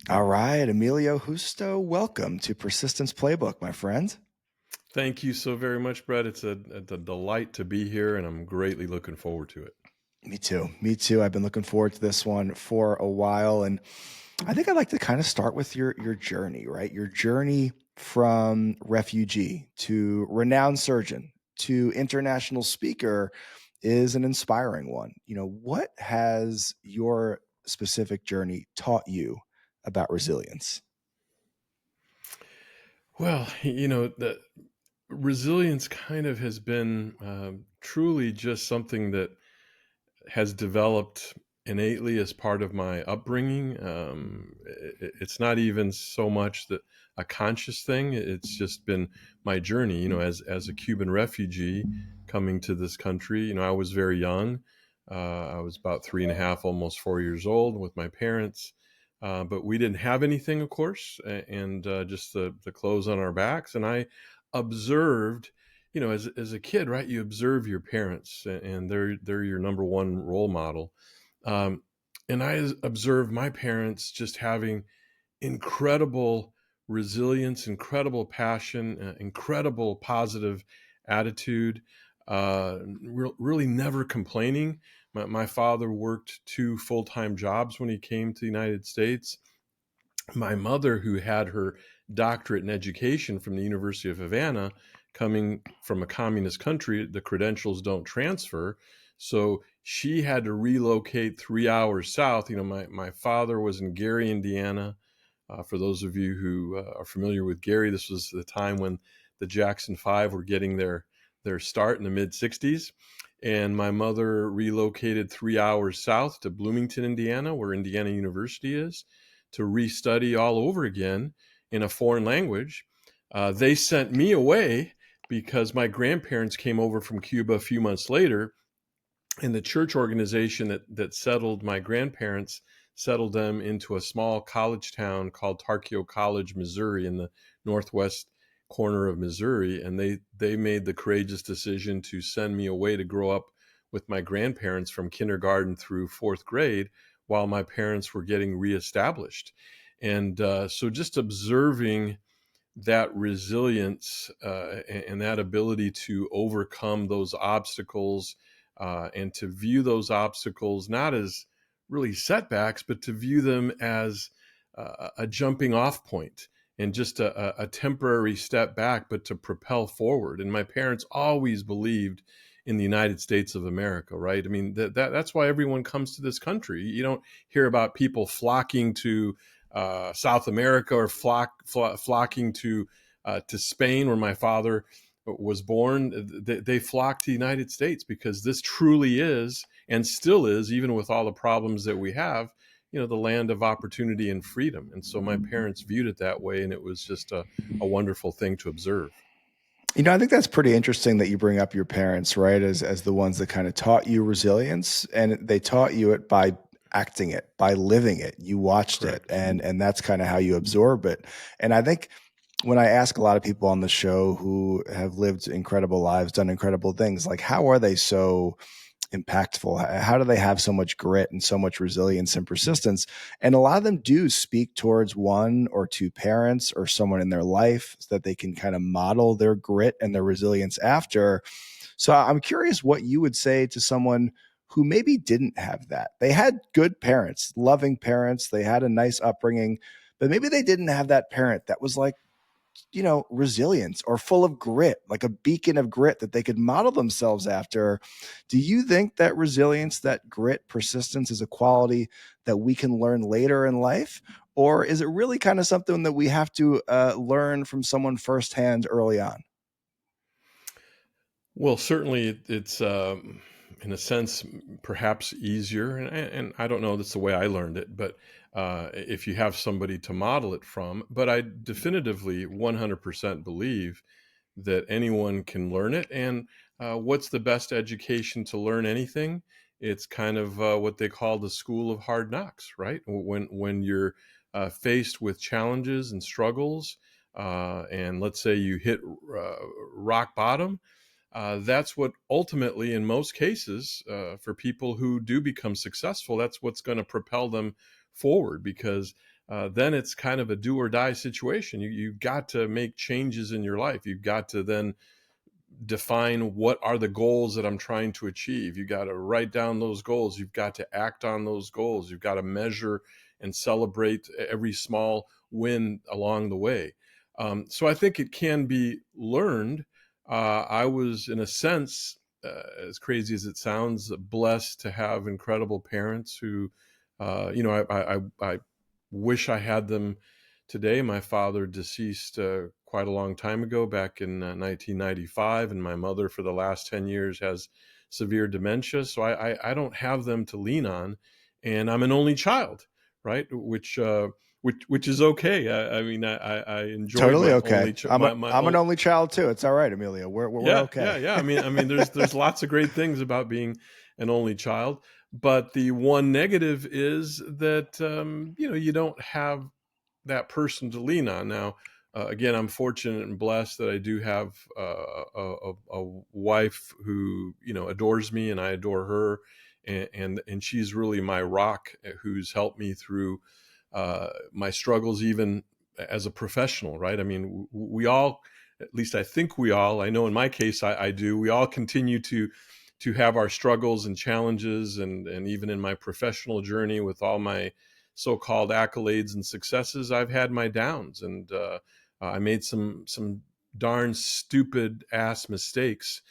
All right, Emilio Justo, welcome to Persistence Playbook, my friend. Thank you so very much, Brett. It's a delight to be here, and I'm greatly looking forward to it. Me too. Me too. I've been looking forward to this one for a while, and I think I'd like to kind of start with your journey, right? Your journey from refugee to renowned surgeon to international speaker is an inspiring one. What has your specific journey taught you about resilience? Well, the resilience kind of has been truly just something that has developed innately as part of my upbringing. It's not even so much that a conscious thing. It's just been my journey. As a Cuban refugee coming to this country, I was very young. I was about 3.5, almost 4 years old with my parents. But we didn't have anything, of course, and just the clothes on our backs. And I observed, as a kid, right? You observe your parents, and they're your number one role model. Um, and I observed my parents just having incredible resilience, incredible passion, incredible positive attitude, really never complaining. My father worked 2 full-time jobs when he came to the United States. My mother, who had her doctorate in education from the University of Havana, coming from a communist country, the credentials don't transfer. So she had to relocate 3 hours south. My father was in Gary, Indiana. For those of you who are familiar with Gary, this was the time when the Jackson Five were getting their start in the mid 60s. And my mother relocated 3 hours south to Bloomington, Indiana, where Indiana University is, to restudy all over again in a foreign language. They sent me away because my grandparents came over from Cuba a few months later, and the church organization that settled my grandparents settled them into a small college town called Tarkio College, Missouri, in the northwest corner of Missouri. And they made the courageous decision to send me away to grow up with my grandparents from kindergarten through fourth grade while my parents were getting reestablished. And so just observing that resilience and that ability to overcome those obstacles and to view those obstacles not as really setbacks, but to view them as a jumping off point and just a temporary step back, but to propel forward. And my parents always believed in the United States of America, right? I mean, that's why everyone comes to this country. You don't hear about people flocking to South America or flocking to Spain, where my father was born. They flock to the United States because this truly is, and still is, even with all the problems that we have, the land of opportunity and freedom. And so my parents viewed it that way, and it was just a wonderful thing to observe. I think that's pretty interesting that you bring up your parents, right? As the ones that kind of taught you resilience, and they taught you it by acting it, by living it. You watched it, Correct. and that's kind of how you absorb it. And I think when I ask a lot of people on the show who have lived incredible lives, done incredible things, like how are they so impactful? How do they have so much grit and so much resilience and persistence? And a lot of them do speak towards one or two parents or someone in their life so that they can kind of model their grit and their resilience after. So I'm curious what you would say to someone who maybe didn't have that. They had good parents, loving parents, they had a nice upbringing, but maybe they didn't have that parent that was like, resilience or full of grit, like a beacon of grit that they could model themselves after. Do you think that resilience, that grit, persistence is a quality that we can learn later in life? Or is it really kind of something that we have to learn from someone firsthand early on? Well, certainly it's in a sense perhaps easier, and I don't know. That's the way I learned it, but if you have somebody to model it from, but I definitively 100% believe that anyone can learn it. And what's the best education to learn anything? It's kind of what they call the school of hard knocks, right? When you're faced with challenges and struggles, and let's say you hit rock bottom, that's what ultimately, in most cases, for people who do become successful, that's what's going to propel them forward because then it's kind of a do or die situation. You've got to make changes in your life. You've got to then define what are the goals that I'm trying to achieve. You got to write down those goals. You've got to act on those goals. You've got to measure and celebrate every small win along the way. So I think it can be learned. I was, in a sense, as crazy as it sounds, blessed to have incredible parents who, I wish I had them today. My father deceased quite a long time ago, back in 1995, and my mother, for the last 10 years, has severe dementia. So I don't have them to lean on, and I'm an only child, right? Which is okay. I mean, I enjoyed Totally my okay. only my I'm an own. only child too. It's all right, Emilio. We're Yeah, okay. yeah, yeah. I mean, there's lots of great things about being an only child, but the one negative is that you don't have that person to lean on. Now, again, I'm fortunate and blessed that I do have a wife who adores me, and I adore her, and she's really my rock, who's helped me through my struggles, even as a professional. Right? I mean, we all, at least I think we all, I know in my case I do. We all continue to have our struggles and challenges, and even in my professional journey, with all my so-called accolades and successes, I've had my downs, and I made some darn stupid ass mistakes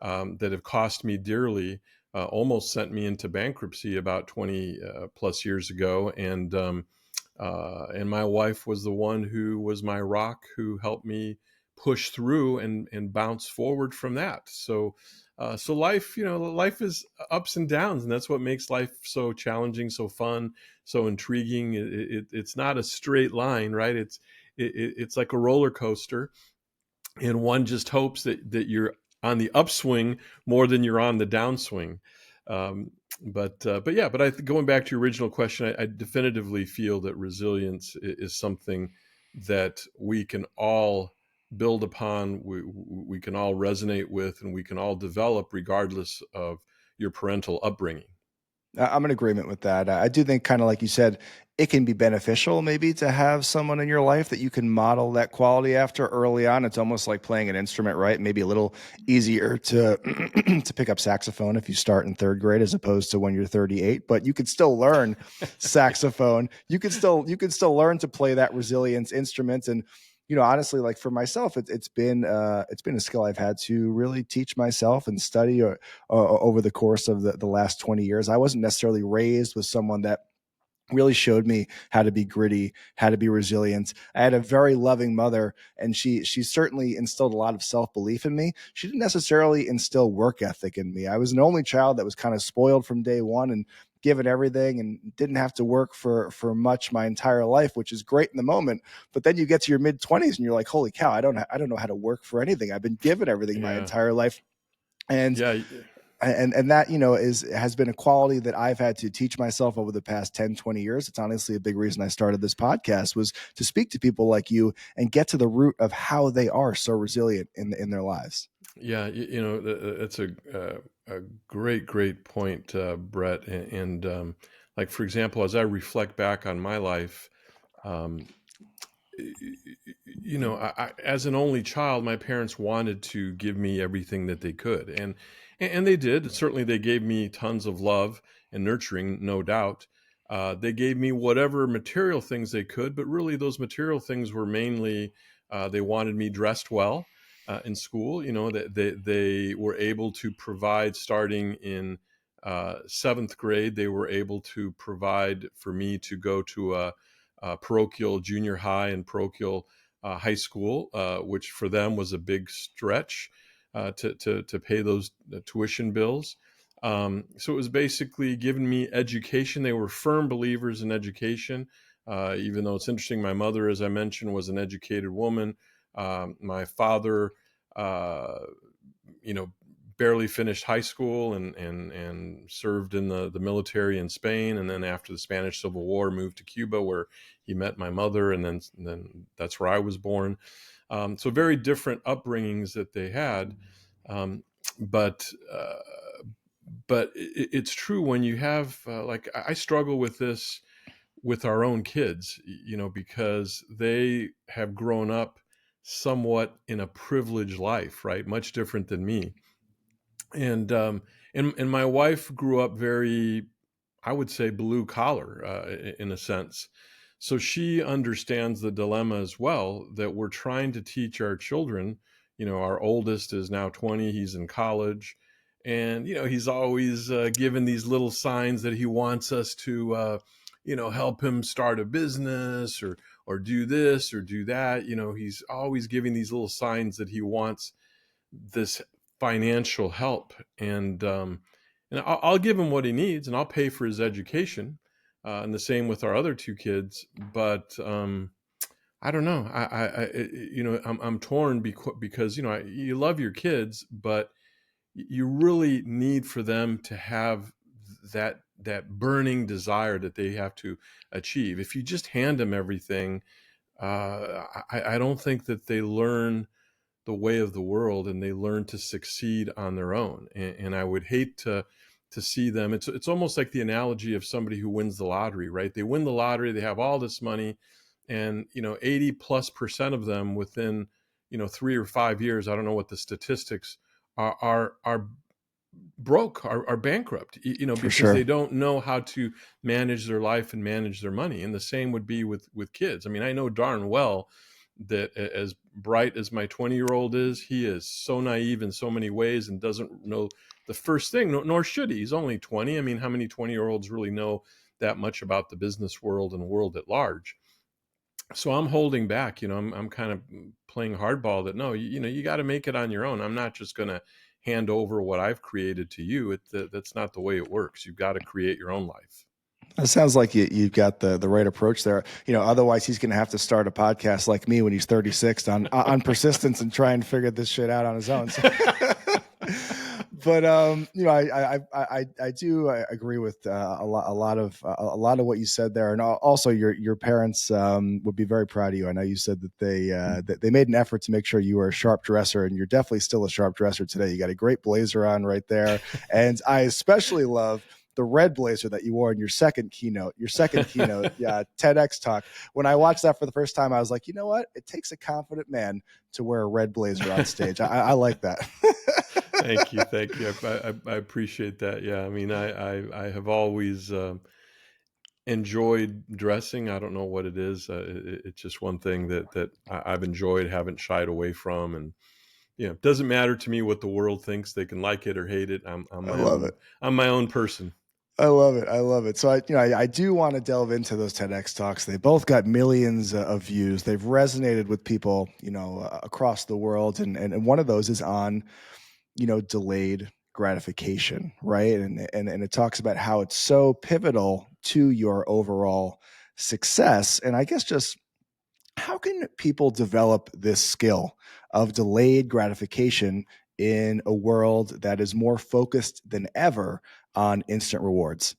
that have cost me dearly. Almost sent me into bankruptcy about 20 plus years ago, and my wife was the one who was my rock, who helped me push through and bounce forward from that. So life, life is ups and downs, and that's what makes life so challenging, so fun, so intriguing. It's not a straight line, right? It's like a roller coaster, and one just hopes that you're on the upswing more than you're on the downswing. Um, but yeah, but going back to your original question, I definitively feel that resilience is something that we can all build upon. We can all resonate with, and we can all develop regardless of your parental upbringing. I'm in agreement with that. I do think, kind of like you said, it can be beneficial maybe to have someone in your life that you can model that quality after early on. It's almost like playing an instrument, right? Maybe a little easier to to pick up saxophone if you start in third grade as opposed to when you're 38. But you could still learn saxophone. You can still learn to play that resilience instrument. And honestly, like for myself, it's been a skill I've had to really teach myself and study over the course of the last 20 years. I wasn't necessarily raised with someone that really showed me how to be gritty, how to be resilient. I had a very loving mother, and she certainly instilled a lot of self-belief in me. She didn't necessarily instill work ethic in me. I was an only child that was kind of spoiled from day one and given everything and didn't have to work for much my entire life, which is great in the moment. But then you get to your mid 20s and you're like, holy cow, I don't know how to work for anything. I've been given everything my Yeah, entire life. And yeah, and that is has been a quality that I've had to teach myself over the past 10, 20 years. It's honestly a big reason I started this podcast, was to speak to people like you and get to the root of how they are so resilient in their lives. yeah. That's a great point, Brett. And like, for example, as I reflect back on my life, um, as an only child, my parents wanted to give me everything that they could, and they did. Certainly, they gave me tons of love and nurturing, no doubt. They gave me whatever material things they could, but really, those material things were mainly they wanted me dressed well in school. That they were able to provide, starting in seventh grade. They were able to provide for me to go to a parochial junior high and parochial high school, which for them was a big stretch to pay those tuition bills. So it was basically giving me education. They were firm believers in education, even though it's interesting. My mother, as I mentioned, was an educated woman. My father, uh, you know, barely finished high school and served in the military in Spain, and then after the Spanish Civil War moved to Cuba, where he met my mother, and then that's where I was born. So very different upbringings that they had, um, but uh, but it's true when you have like I struggle with this with our own kids, because they have grown up somewhat in a privileged life, right? Much different than me. And and my wife grew up very, I would say, blue collar, in a sense. So she understands the dilemma as well, that we're trying to teach our children. Our oldest is now 20; he's in college, and he's always given these little signs that he wants us to, help him start a business, or do this or do that. He's always giving these little signs that he wants this financial help, and I'll give him what he needs, and I'll pay for his education, and the same with our other two kids. But I don't know. I'm torn, because you love your kids, but you really need for them to have that burning desire that they have to achieve. If you just hand them everything, I don't think that they learn the way of the world, and they learn to succeed on their own. And I would hate to see them. It's almost like the analogy of somebody who wins the lottery, right? They win the lottery, they have all this money, and 80+% of them within 3 or 5 years, I don't know what the statistics are broke, are bankrupt, For because they sure. don't know how to manage their life and manage their money. And the same would be with kids. I mean, I know darn well that, as bright as my 20-year-old is, he is so naive in so many ways and doesn't know the first thing, nor should he. He's only 20. I mean, how many 20-year-olds really know that much about the business world and the world at large? So I'm holding back. I'm kind of playing hardball, that no, you got to make it on your own. I'm not just going to hand over what I've created to you. That's not the way it works. You've got to create your own life. It sounds like you've got the right approach there. Otherwise he's going to have to start a podcast like me when he's 36 on persistence and try and figure this shit out on his own. So, but I do agree with a lot of what you said there, and also your parents would be very proud of you. I know you said that they made an effort to make sure you were a sharp dresser, and you're definitely still a sharp dresser today. You got a great blazer on right there, and I especially love the red blazer that you wore in your second keynote, yeah, TEDx talk. When I watched that for the first time, I was like, you know what? It takes a confident man to wear a red blazer on stage. I like that. Thank you, thank you. I appreciate that. Yeah, I mean, I have always enjoyed dressing. I don't know what it is. It's just one thing that I've enjoyed, haven't shied away from, and it doesn't matter to me what the world thinks. They can like it or hate it. I'm I my love own. it. I'm my own person. I love it. I love it. So I do want to delve into those TEDx talks. They both got millions of views. They've resonated with people, across the world. And one of those is on, delayed gratification, right? And it talks about how it's so pivotal to your overall success. And I guess just how can people develop this skill of delayed gratification in a world that is more focused than ever on instant rewards?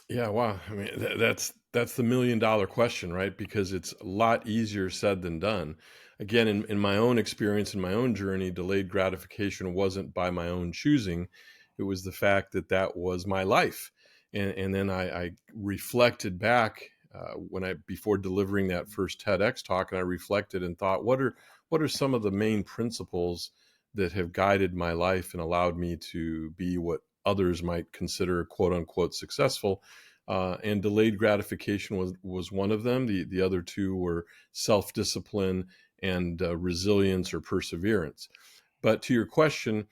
Yeah, wow. I mean, that's the $1 million question, right? Because it's a lot easier said than done. Again, in my own experience, in my own journey, delayed gratification wasn't by my own choosing. It was the fact that was my life. And then I reflected back, when before delivering that first TEDx talk, and I reflected and thought, what are some of the main principles that have guided my life and allowed me to be what others might consider quote unquote successful. And delayed gratification was one of them. The other two were self-discipline and resilience or perseverance. But to your question,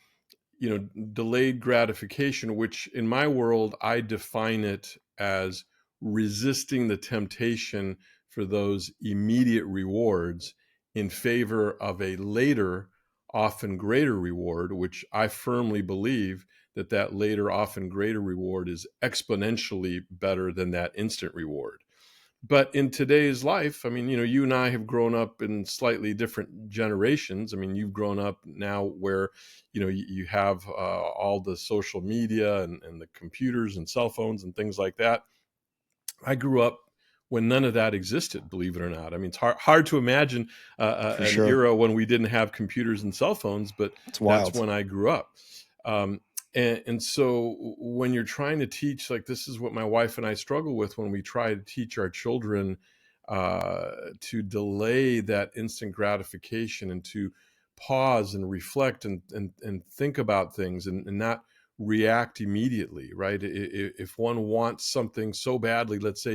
delayed gratification, which in my world, I define it as resisting the temptation for those immediate rewards in favor of a later, often greater reward, which I firmly believe that later, often greater reward is exponentially better than that instant reward. But in today's life, I mean, you and I have grown up in slightly different generations. I mean, you've grown up now where, you have all the social media and the computers and cell phones and things like that. I grew up when none of that existed, believe it or not. I mean, it's hard to imagine For an sure. era when we didn't have computers and cell phones, but It's that's wild. when I grew up. And so when you're trying to teach, like this is what my wife and I struggle with when we try to teach our children to delay that instant gratification and to pause and reflect and think about things and not react immediately, right? If one wants something so badly, let's say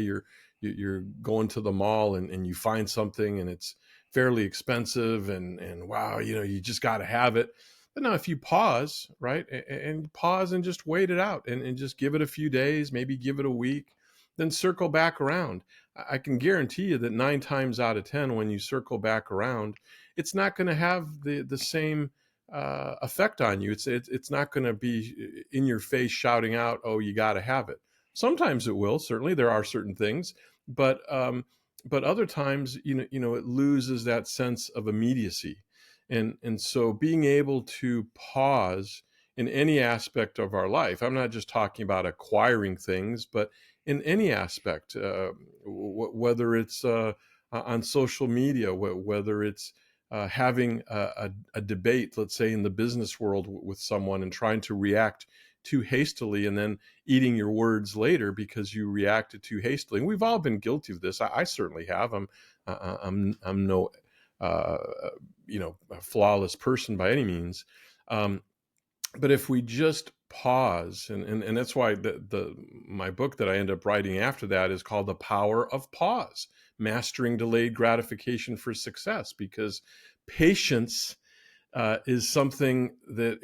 you're going to the mall and you find something and it's fairly expensive and wow, you just got to have it. But now if you pause, right, and pause and just wait it out and just give it a few days, maybe give it a week, then circle back around. I can guarantee you that 9 times out of 10, when you circle back around, it's not going to have the same effect on you. It's not going to be in your face shouting out, "Oh, you got to have it." Sometimes it will. Certainly, there are certain things, but other times, it loses that sense of immediacy. And so being able to pause in any aspect of our life, I'm not just talking about acquiring things, but in any aspect, whether it's on social media, whether it's having a debate, let's say in the business world with someone and trying to react too hastily and then eating your words later because you reacted too hastily. And we've all been guilty of this. I certainly have. I'm no uh, a flawless person by any means. Um, but if we just pause, and that's why my book that I end up writing after that is called The Power of Pause, Mastering Delayed Gratification for Success, because patience is something that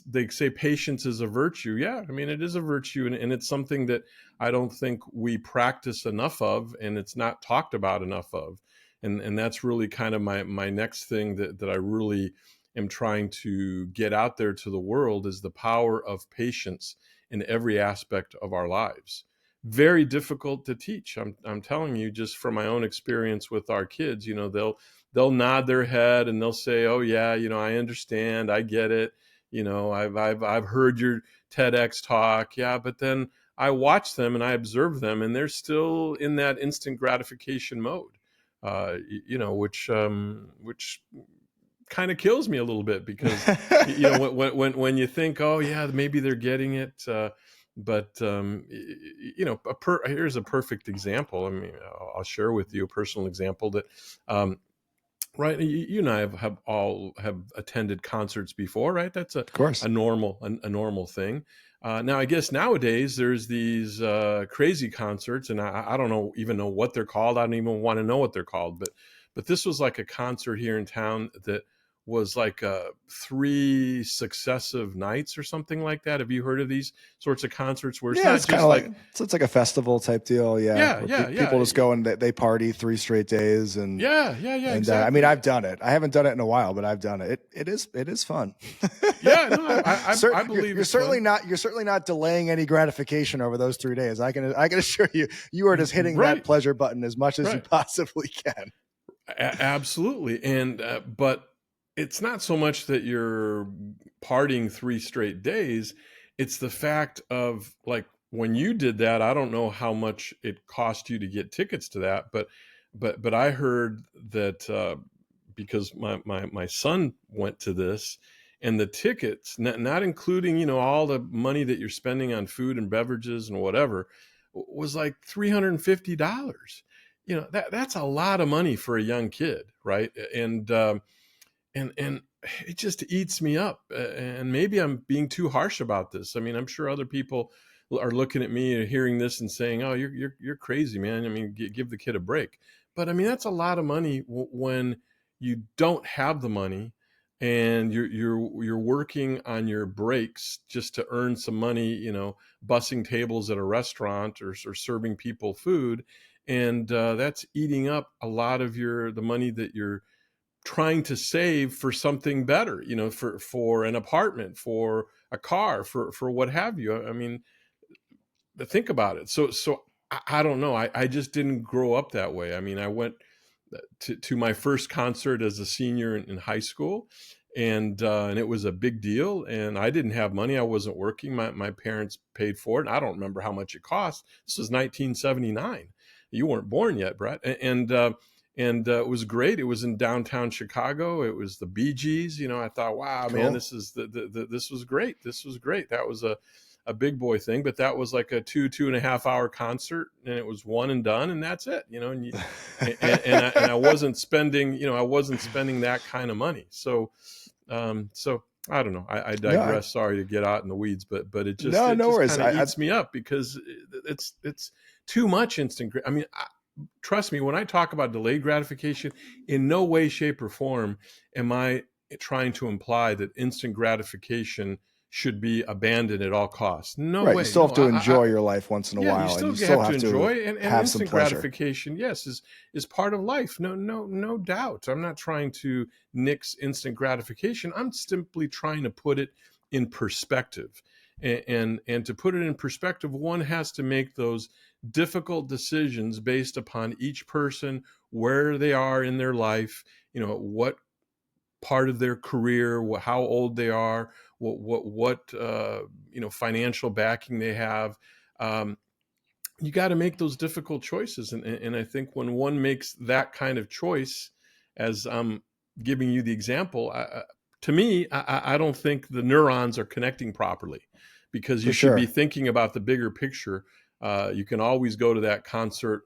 they say patience is a virtue. Yeah, I mean, it is a virtue, and it's something that I don't think we practice enough of, and it's not talked about enough of. And that's really kind of my next thing that I really am trying to get out there to the world is the power of patience in every aspect of our lives. Very difficult to teach. I'm telling you, just from my own experience with our kids, they'll nod their head and they'll say, "Oh yeah, I understand, I get it. I've heard your TEDx talk, yeah." But then I watch them and I observe them, and they're still in that instant gratification mode, which kind of kills me a little bit because when you think, "Oh yeah, maybe they're getting it." But here's a perfect example. I mean, I'll share with you a personal example that um, right, you and I have all have attended concerts before, right? That's Of course. a normal thing. Now I guess nowadays there's these crazy concerts, and I don't even know what they're called. I don't even want to know what they're called. But this was like a concert here in town that was like 3 successive nights or something like that. Have you heard of these sorts of concerts where it's Yeah, not it's kind just of like, like it's like a festival type deal. Yeah, yeah, where yeah, people yeah, just go and they party 3 straight days, yeah, and I mean, exactly. I've done it. I haven't done it in a while, but I've done it. It is fun. Yeah, no, I You're, believe you're it's certainly fun. not delaying any gratification over those 3 days. I can assure you, you are just hitting that Right, pleasure button as much as you right. possibly can. Absolutely. And but it's not so much that you're partying 3 straight days. It's the fact of, like, when you did that, I don't know how much it cost you to get tickets to that, but I heard that because my son went to this, and the tickets, not including all the money that you're spending on food and beverages and whatever, was like $350. That's a lot of money for a young kid, right? And it just eats me up. And maybe I'm being too harsh about this. I mean, I'm sure other people are looking at me and hearing this and saying, "Oh, you're crazy, man. I mean, give the kid a break." But I mean, that's a lot of money when you don't have the money and you're working on your breaks just to earn some money, bussing tables at a restaurant or serving people food, and that's eating up a lot of the money that you're trying to save for something better, for an apartment, for a car, for what have you. I mean, think about it. So I don't know. I just didn't grow up that way. I mean, I went to my first concert as a senior in high school, and it was a big deal. And I didn't have money. I wasn't working. My parents paid for it. And I don't remember how much it cost. This was 1979. You weren't born yet, Brett. and it was great. It was in downtown Chicago. It was the Bee Gees. I thought, wow, man, Cool. this is this was great. This was great. That was a big boy thing, but that was like a 2.5 hour concert, and it was one and done, and that's it. And I wasn't spending, that kind of money. So I don't know. I No, digress. Sorry to get out in the weeds, but it just no, it no just worries. kind of eats me up because it's too much instant. I mean, trust me, when I talk about delayed gratification, in no way, shape, or form am I trying to imply that instant gratification should be abandoned at all costs. No Right. You way. still have No, to enjoy your life once in a yeah, you while, and still you still have to have to enjoy, and have some instant pleasure. gratification, yes, is part of life. No doubt. I'm not trying to nix instant gratification. I'm simply trying to put it in perspective. And to put it in perspective, one has to make those difficult decisions based upon each person, where they are in their life, what part of their career, how old they are, what financial backing they have. Um, you got to make those difficult choices, and I think when one makes that kind of choice, as I'm giving you the example, to me, I don't think the neurons are connecting properly, because you For should be sure. thinking about the bigger picture. You can always go to that concert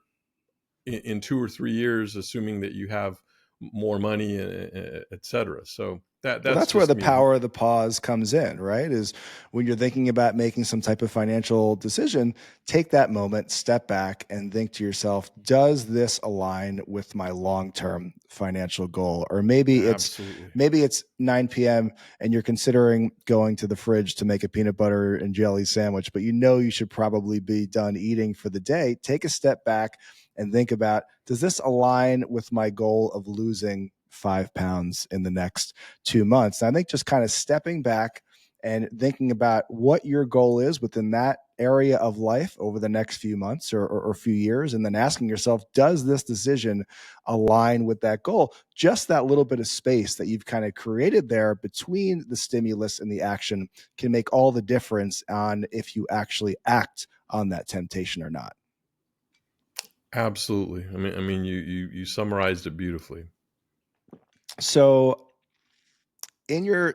in 2 or 3 years, assuming that you have more money, et cetera. So Well, that's that's where just the me. power of the pause comes in, right? Is when you're thinking about making some type of financial decision, take that moment, step back, and think to yourself, does this align with my long-term financial goal? Or Absolutely. maybe it's 9 p.m. and you're considering going to the fridge to make a peanut butter and jelly sandwich, but you know you should probably be done eating for the day. Take a step back and think about, does this align with my goal of losing 5 pounds in the next 2 months? And I think just kind of stepping back and thinking about what your goal is within that area of life over the next few months or few years, and then asking yourself, does this decision align with that goal? Just that little bit of space that you've kind of created there between the stimulus and the action can make all the difference on if you actually act on that temptation or not. Absolutely. I mean, you summarized it beautifully. So in your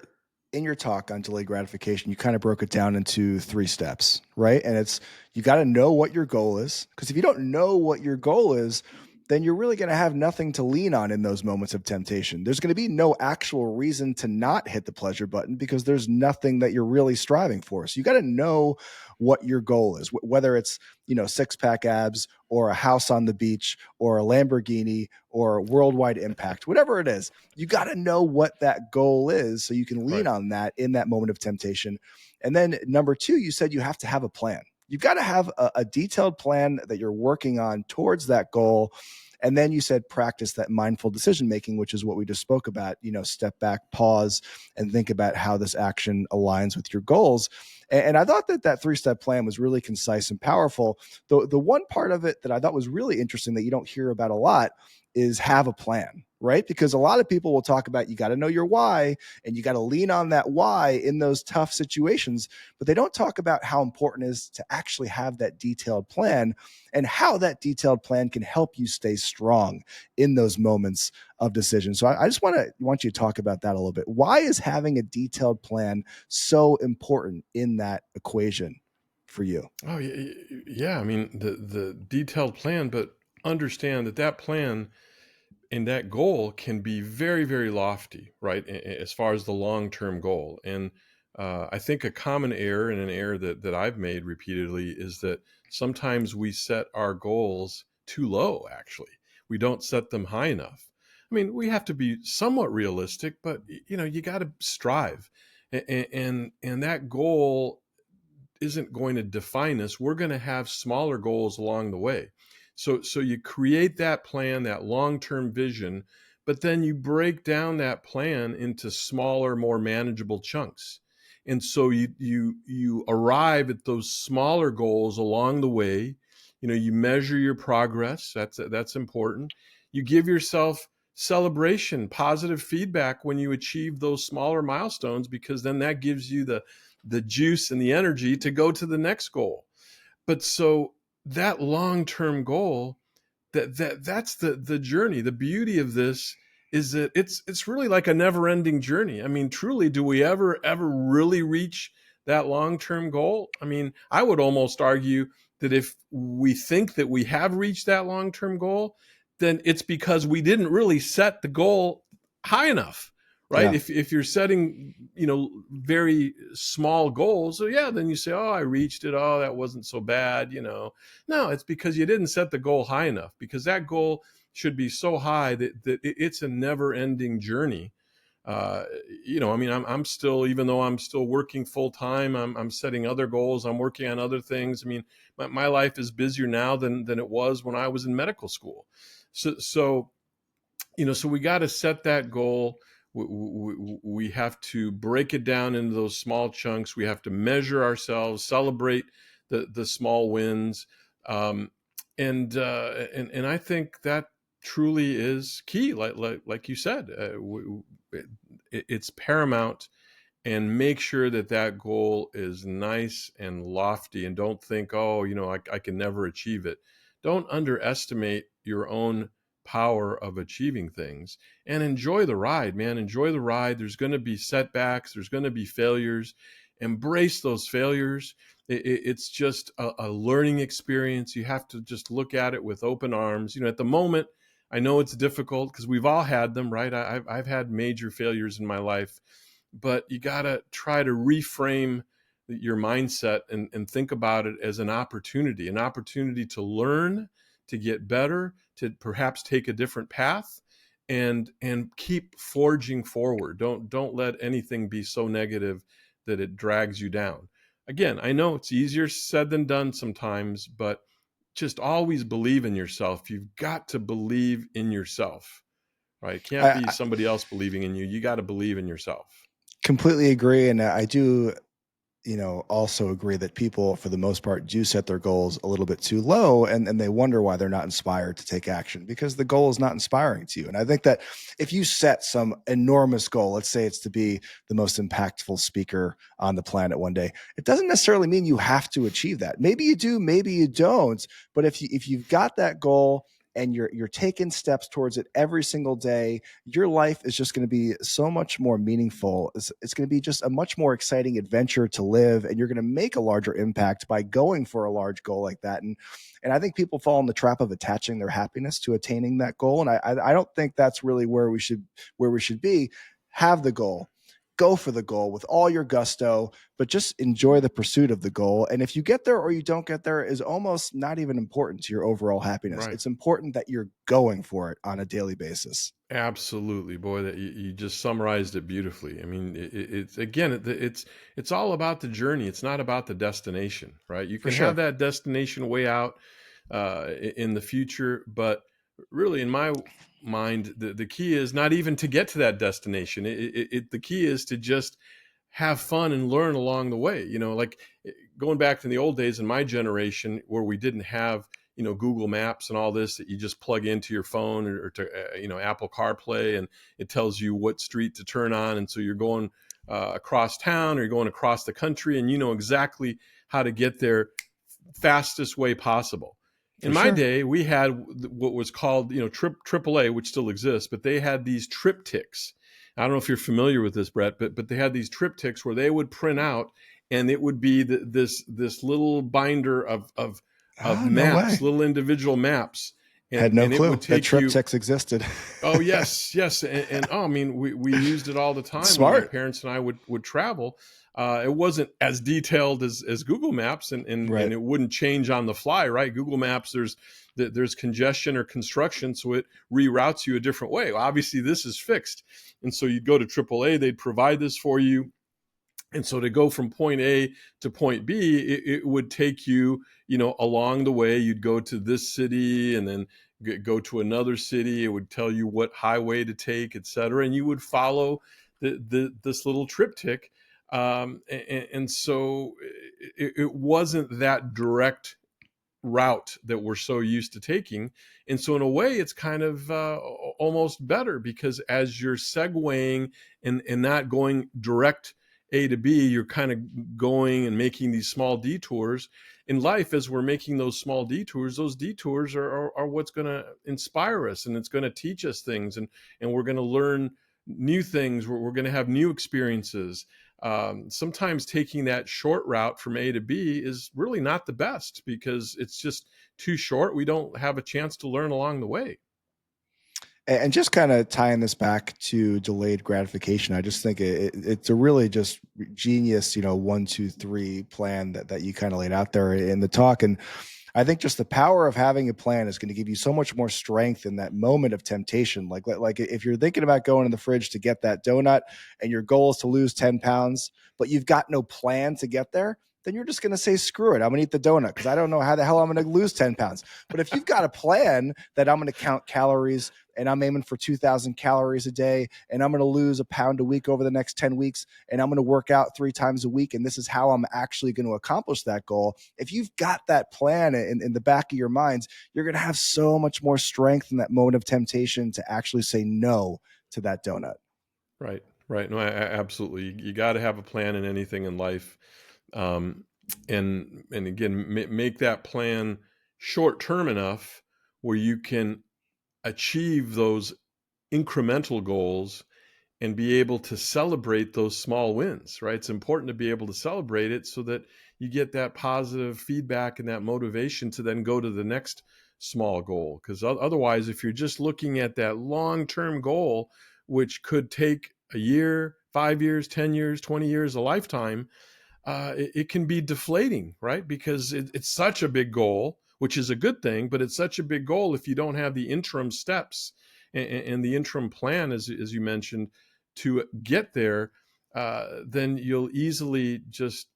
talk on delayed gratification, you kind of broke it down into 3 steps, right? And it's, you got to know what your goal is, because if you don't know what your goal is, then you're really going to have nothing to lean on in those moments of temptation. There's going to be no actual reason to not hit the pleasure button, because there's nothing that you're really striving for. So you got to know what your goal is, whether it's, 6-pack abs or a house on the beach or a Lamborghini or worldwide impact, whatever it is. You got to know what that goal is so you can lean Right. on that in that moment of temptation. And then number 2, you said you have to have a plan. You've got to have a detailed plan that you're working on towards that goal. And then you said practice that mindful decision making, which is what we just spoke about. Step back, pause, and think about how this action aligns with your goals. And I thought that 3-step plan was really concise and powerful. The one part of it that I thought was really interesting that you don't hear about a lot is have a plan, right? Because a lot of people will talk about, you got to know your why, and you got to lean on that why in those tough situations, but they don't talk about how important it is to actually have that detailed plan, and how that detailed plan can help you stay strong in those moments of decision. So I just want you to talk about that a little bit. Why is having a detailed plan so important in that equation for you? Oh yeah. I mean, the detailed plan, but understand that plan and that goal can be very, very lofty, right? As far as the long term goal. And I think a common error, and an error that I've made repeatedly, is that sometimes we set our goals too low. Actually, we don't set them high enough. I mean, we have to be somewhat realistic, but you got to strive, and that goal isn't going to define us. We're going to have smaller goals along the way. So you create that plan, that long-term vision, but then you break down that plan into smaller, more manageable chunks. And so you arrive at those smaller goals along the way. You measure your progress. That's important. You give yourself celebration, positive feedback when you achieve those smaller milestones, because then that gives you the juice and the energy to go to the next goal. But so that long-term goal that's the journey. The beauty of this is that it's really like a never ending journey. I mean, truly, do we ever really reach that long term goal? I mean, I would almost argue that if we think that we have reached that long term goal, then it's because we didn't really set the goal high enough, right? Yeah. If you're setting, very small goals, so yeah, then you say, oh, I reached it. Oh, that wasn't so bad, No, it's because you didn't set the goal high enough, because that goal should be so high that it's a never ending journey. Uh, I mean, I'm still, even though I'm still working full time, I'm setting other goals. I'm working on other things. I mean, my life is busier now than it was when I was in medical school. So we got to set that goal. We have to break it down into those small chunks. We have to measure ourselves, celebrate the small wins, um, and I think that truly is key. Like you said, it's paramount. And make sure that that goal is nice and lofty, and don't think, oh, I can never achieve it. Don't underestimate your own power of achieving things, and enjoy the ride, man. Enjoy the ride. There's going to be setbacks, there's going to be failures. Embrace those failures. It's just a learning experience. You have to just look at it with open arms. At the moment, I know it's difficult because we've all had them, right? I've had major failures in my life, but you got to try to reframe your mindset and think about it as an opportunity to learn, to get better, to perhaps take a different path, and keep forging forward. Don't let anything be so negative that it drags you down. Again, I know it's easier said than done sometimes, but just always believe in yourself. You've got to believe in yourself, right? It can't I, be I somebody else believing in you. You got to believe in yourself. completely agree. And I do, also agree that people, for the most part, do set their goals a little bit too low, and they wonder why they're not inspired to take action because the goal is not inspiring to you. And I think that if you set some enormous goal, let's say it's to be the most impactful speaker on the planet one day, it doesn't necessarily mean you have to achieve that. Maybe you do, maybe you don't. But if you've got that goal and you're taking steps towards it every single day, your life is just going to be so much more meaningful. It's going to be just a much more exciting adventure to live, and you're going to make a larger impact by going for a large goal like that. And I think people fall in the trap of attaching their happiness to attaining that goal, and I don't think that's really where we should be. Have the goal. Go for the goal with all your gusto, but just enjoy the pursuit of the goal. And if you get there or you don't get there is almost not even important to your overall happiness. Right. It's important that you're going for it on a daily basis. Absolutely, boy. That you just summarized it beautifully. I mean, it's again, it's all about the journey. It's not about the destination, right? You For can have sure. that destination way out in the future, but really, in my mind, the key is not even to get to that destination. The key is to just have fun and learn along the way. Like going back to the old days in my generation where we didn't have Google Maps and all this that you just plug into your phone or to Apple CarPlay, and it tells you what street to turn on, and so you're going across town or you're going across the country, and you know exactly how to get there fastest way possible. In For my sure. day, we had what was called AAA, which still exists, but they had these triptychs. I don't know if you're familiar with this, Brett, but they had these triptychs where they would print out, and it would be this little binder of Oh, no maps, way. little individual maps, Had and no it clue would that take you. triptychs existed. Oh yes, yes, and oh, I mean, we used it all the time when my Smart. parents and I would travel. It wasn't as detailed as Google Maps, and Right. it wouldn't change on the fly, right? Google Maps, there's congestion or construction, so it reroutes you a different way. Well, obviously, this is fixed, and so you'd go to AAA, they'd provide this for you, and so to go from point A to point B, it would take you, along the way. You'd go to this city and then go to another city. It would tell you what highway to take, et cetera. And you would follow this little triptych. And so it wasn't that direct route that we're so used to taking. And so in a way, it's kind of almost better because as you're segueing and not going direct A to B, you're kind of going and making these small detours. in life, as we're making those detours are what's going to inspire us, and it's going to teach us things, and we're going to learn new things. We're going to have new experiences. Sometimes taking that short route from A to B is really not the best because it's just too short. We don't have a chance to learn along the way. And just kind of tying this back to delayed gratification, I just think it's a really just genius, 1, 2, 3 plan that you kind of laid out there in the talk. And I think just the power of having a plan is going to give you so much more strength in that moment of temptation. Like if you're thinking about going in the fridge to get that donut and your goal is to lose 10 pounds, but you've got no plan to get there, then you're just going to say, screw it, I'm going to eat the donut because I don't know how the hell I'm going to lose 10 pounds. But if you've got a plan that I'm going to count calories and I'm aiming for 2,000 calories a day and I'm going to lose a pound a week over the next 10 weeks and I'm going to work out 3 times a week and this is how I'm actually going to accomplish that goal. If you've got that plan in the back of your minds, you're going to have so much more strength in that moment of temptation to actually say no to that donut. Right, right. No, absolutely. You got to have a plan in anything in life, um, and again, make that plan short term enough where you can achieve those incremental goals and be able to celebrate those small wins, right? It's important to be able to celebrate it so that you get that positive feedback and that motivation to then go to the next small goal. Because otherwise, if you're just looking at that long-term goal, which could take a year, 5 years, 10 years, 20 years, a lifetime, it can be deflating, right? Because it's such a big goal, which is a good thing, but it's such a big goal if you don't have the interim steps and the interim plan, as you mentioned, to get there, then you'll easily just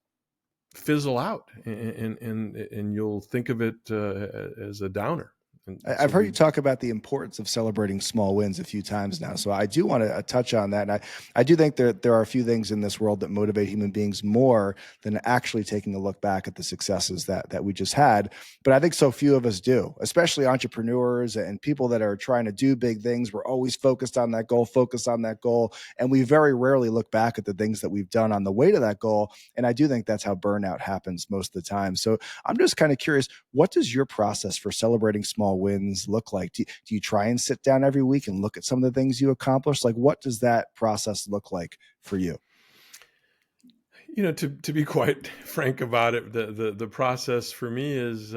fizzle out, and you'll think of it as a downer. And I've so heard you we talk about the importance of celebrating small wins a few times now. So I do want to touch on that. And I do think there are a few things in this world that motivate human beings more than actually taking a look back at the successes that we just had. But I think so few of us do, especially entrepreneurs and people that are trying to do big things. We're always focused on that goal. And we very rarely look back at the things that we've done on the way to that goal. And I do think that's how burnout happens most of the time. So I'm just kind of curious, what does your process for celebrating small wins look like? Do you try and sit down every week and look at some of the things you accomplished? Like, what does that process look like for you? to be quite frank about it, the process for me is,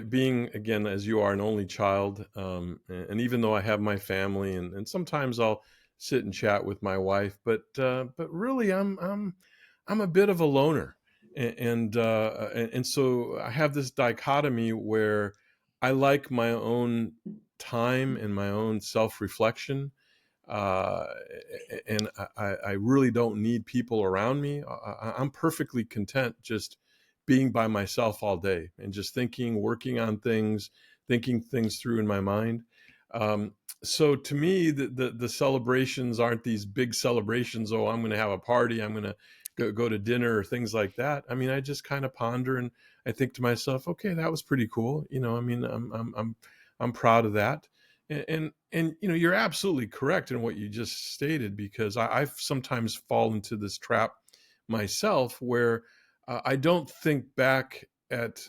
being, again, as you are, an only child, and even though I have my family, and sometimes I'll sit and chat with my wife, but really I'm a bit of a loner, and so I have this dichotomy where I like my own time and my own self reflection, uh, and I really don't need people around me. I'm perfectly content just being by myself all day and just thinking, working on things, thinking things through in my mind. Um, so to me, the celebrations aren't these big celebrations. Oh, I'm going to have a party. I'm going to go to dinner or things like that. I mean, I just kind of ponder and I think to myself, okay, that was pretty cool. I mean, I'm proud of that. And you're absolutely correct in what you just stated, because I've sometimes fallen into this trap myself where I don't think back at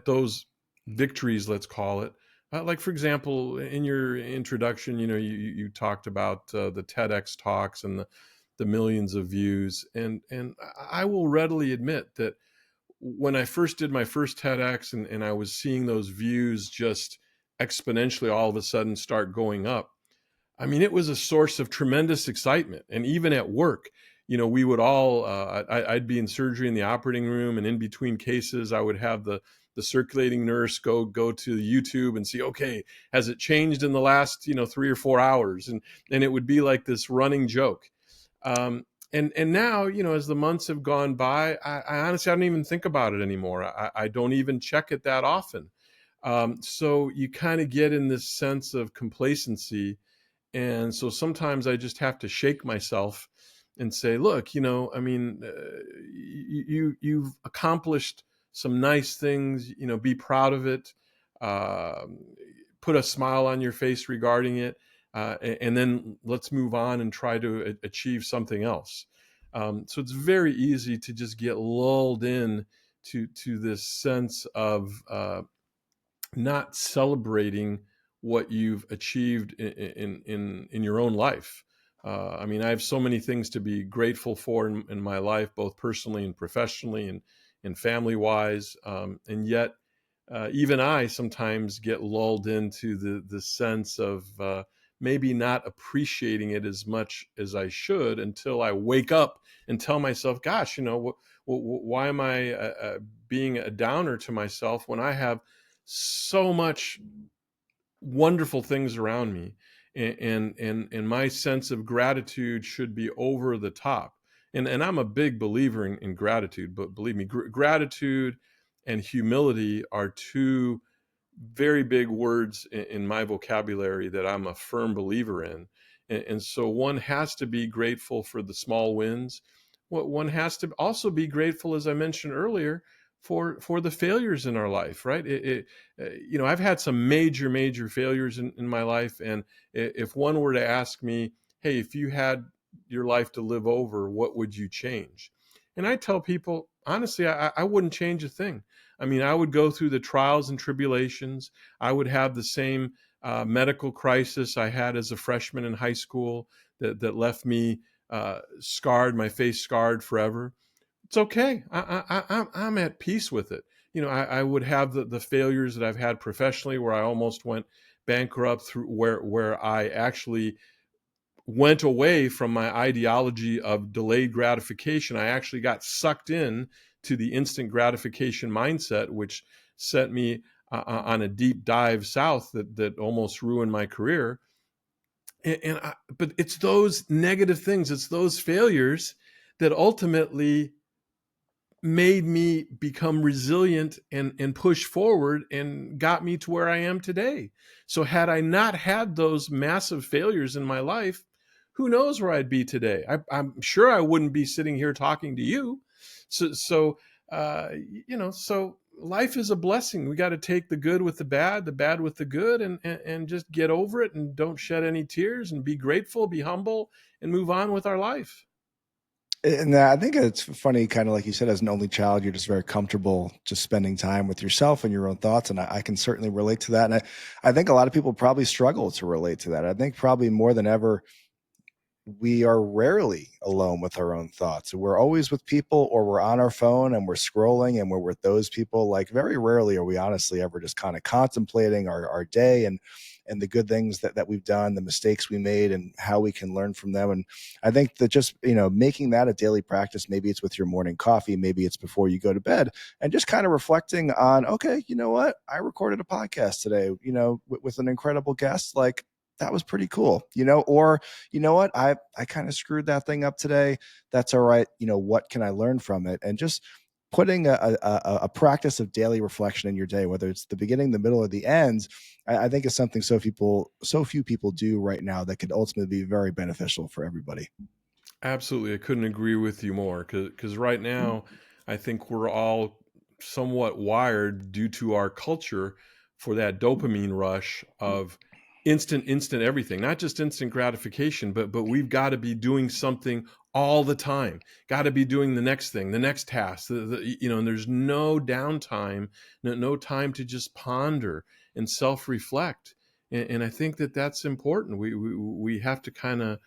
those victories, let's call it. Like, for example, in your introduction, you talked about the TEDx talks and the millions of views, and I will readily admit that when I first did my first TEDx, and I was seeing those views just exponentially all of a sudden start going up, I mean, it was a source of tremendous excitement. And even at work, we would all, I'd be in surgery in the operating room, and in between cases, I would have the circulating nurse go to YouTube and see, okay, has it changed in the last, 3 or 4 hours? And it would be like this running joke. And now, as the months have gone by, I honestly, I don't even think about it anymore. I don't even check it that often. So you kind of get in this sense of complacency, and so sometimes I just have to shake myself and say, look, I mean, you've accomplished some nice things, be proud of it, uh, put a smile on your face regarding it, and then let's move on and try to achieve something else. So it's very easy to just get lulled in to this sense of not celebrating what you've achieved in your own life. I mean, I have so many things to be grateful for in my life, both personally and professionally, and family wise. And yet, even I sometimes get lulled into the sense of maybe not appreciating it as much as I should until I wake up and tell myself, "Gosh, why am I being a downer to myself when I have so much wonderful things around me, and my sense of gratitude should be over the top." And I'm a big believer in gratitude, but believe me, gratitude and humility are two very big words in my vocabulary that I'm a firm believer in. And so one has to be grateful for the small wins. One has to also be grateful, as I mentioned earlier, for the failures in our life, right? I've had some major failures in my life, and if one were to ask me, "Hey, if you had your life to live over, what would you change?" And I tell people, honestly, I wouldn't change a thing. I mean, I would go through the trials and tribulations. I would have the same medical crisis I had as a freshman in high school that left me scarred, my face scarred forever. It's okay. I'm at peace with it. I would have the failures that I've had professionally, where I almost went bankrupt, through where I actually went away from my ideology of delayed gratification. I actually got sucked in to the instant gratification mindset, which set me on a deep dive south that almost ruined my career. But it's those negative things, it's those failures that ultimately made me become resilient and push forward and got me to where I am today. So had I not had those massive failures in my life, who knows where I'd be today? I'm sure I wouldn't be sitting here talking to you. So life is a blessing. We got to take the good with the bad with the good, and just get over it, and don't shed any tears, and be grateful, be humble, and move on with our life. And I think it's funny, kind of like you said, as an only child, you're just very comfortable just spending time with yourself and your own thoughts. And I can certainly relate to that. And I think a lot of people probably struggle to relate to that. I think probably more than ever, we are rarely alone with our own thoughts. We're always with people, or we're on our phone and we're scrolling and we're with those people. Like, very rarely are we honestly ever just kind of contemplating our day and the good things that we've done, the mistakes we made, and how we can learn from them. And I think that just, making that a daily practice, maybe it's with your morning coffee, maybe it's before you go to bed, and just kind of reflecting on, okay, you know what? I recorded a podcast today, with an incredible guest. Like, that was pretty cool, or you know what, I kind of screwed that thing up today. That's all right. What can I learn from it? And just putting a practice of daily reflection in your day, whether it's the beginning, the middle, or the end, I think is something so few people do right now, that could ultimately be very beneficial for everybody. Absolutely. I couldn't agree with you more, because right now I think we're all somewhat wired, due to our culture, for that dopamine rush of instant everything, not just instant gratification, but we've got to be doing something all the time, got to be doing the next thing, the next task, and there's no downtime, no time to just ponder and self-reflect. And I think that's important. We have to kind of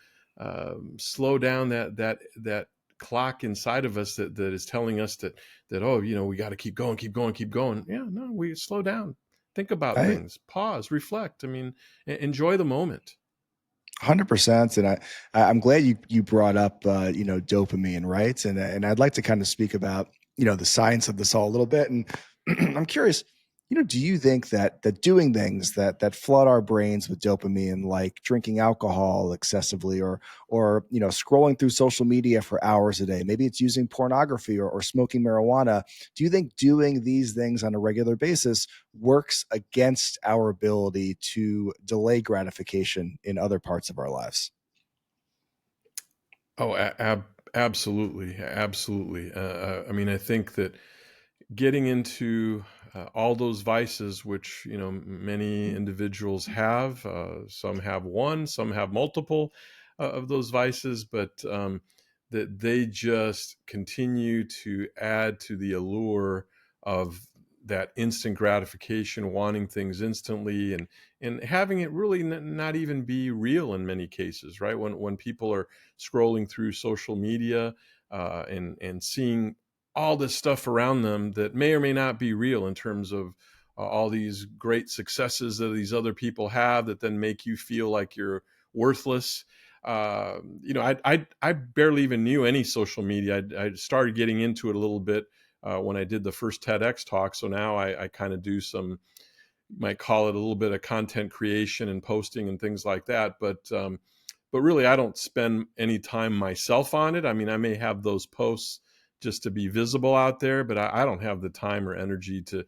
slow down that clock inside of us that is telling us that, oh, we got to keep going, keep going, keep going. Yeah, no, we slow down, think about I things, pause, reflect. I mean, enjoy the moment. 100%. And I'm glad you brought up, dopamine, right? And I'd like to kind of speak about, the science of this all a little bit. And I'm curious, do you think that doing things that flood our brains with dopamine, like drinking alcohol excessively, or scrolling through social media for hours a day, maybe it's using pornography, or smoking marijuana, do you think doing these things on a regular basis works against our ability to delay gratification in other parts of our lives? Oh, absolutely, absolutely. I mean, I think that getting into all those vices, which many individuals have, some have one, some have multiple of those vices, but that they just continue to add to the allure of that instant gratification, wanting things instantly, and having it really not even be real in many cases, right? When people are scrolling through social media and seeing all this stuff around them that may or may not be real in terms of all these great successes that these other people have that then make you feel like you're worthless. I barely even knew any social media. I started getting into it a little bit when I did the first TEDx talk. So now I kind of do some, you might call it a little bit of content creation and posting and things like that. But really, I don't spend any time myself on it. I mean, I may have those posts just to be visible out there, but I don't have the time or energy to